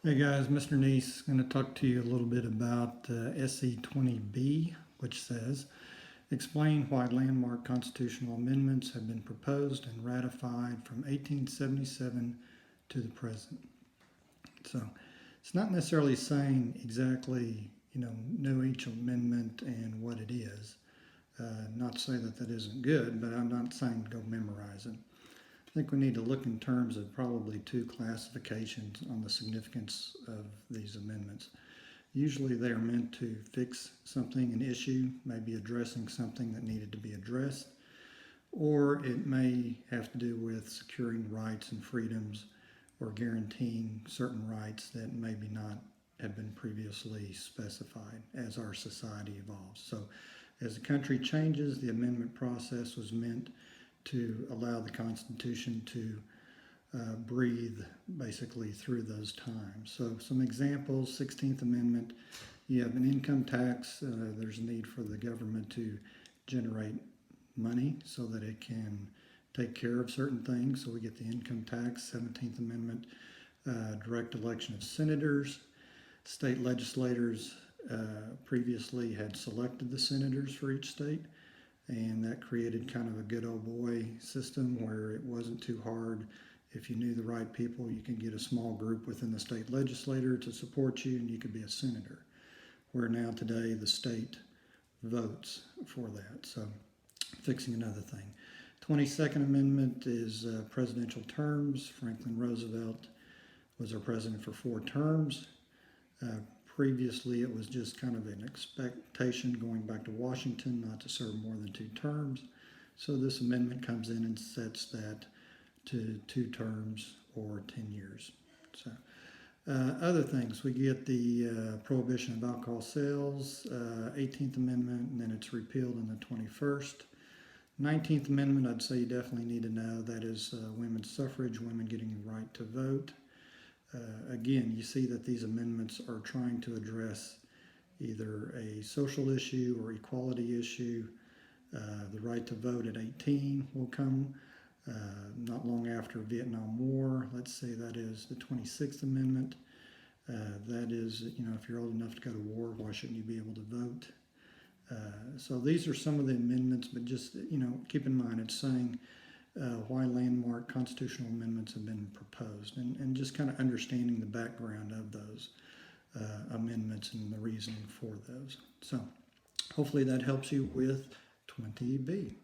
Hey guys, Mr. Neese is going to talk to you a little bit about SE 20B, which says, explain why landmark constitutional amendments have been proposed and ratified from 1877 to the present. So it's not necessarily saying exactly, know each amendment and what it is. Not to say that that isn't good, but I'm not saying go memorize it. I think we need to look in terms of probably two classifications on the significance of these amendments. Usually they are meant to fix something, an issue, maybe addressing something that needed to be addressed, or it may have to do with securing rights and freedoms or guaranteeing certain rights that maybe not have been previously specified as our society evolves. So as the country changes, the amendment process was meant to allow the Constitution to breathe basically through those times. So some examples: 16th Amendment, you have an income tax. There's a need for the government to generate money so that it can take care of certain things. So we get the income tax. 17th Amendment, direct election of senators. State legislators previously had selected the senators for each state, and that created kind of a good old boy system where it wasn't too hard. If you knew the right people, you can get a small group within the state legislature to support you, and you could be a senator. Where now today the state votes for that. So fixing another thing. 22nd Amendment is presidential terms. Franklin Roosevelt was our president for 4 terms. Previously, it was just kind of an expectation going back to Washington not to serve more than 2 terms. So this amendment comes in and sets that to 2 terms or 10 years. So other things, we get the prohibition of alcohol sales, 18th Amendment, and then it's repealed in the 21st. 19th Amendment, I'd say you definitely need to know. That is women's suffrage, women getting the right to vote. Again, you see that these amendments are trying to address either a social issue or equality issue. The right to vote at 18 will come not long after Vietnam War. Let's say that is the 26th Amendment. That is, if you're old enough to go to war, why shouldn't you be able to vote? So these are some of the amendments, but just, keep in mind it's saying why landmark constitutional amendments have been proposed, and just kind of understanding the background of those amendments and the reasoning for those. So hopefully that helps you with 20B.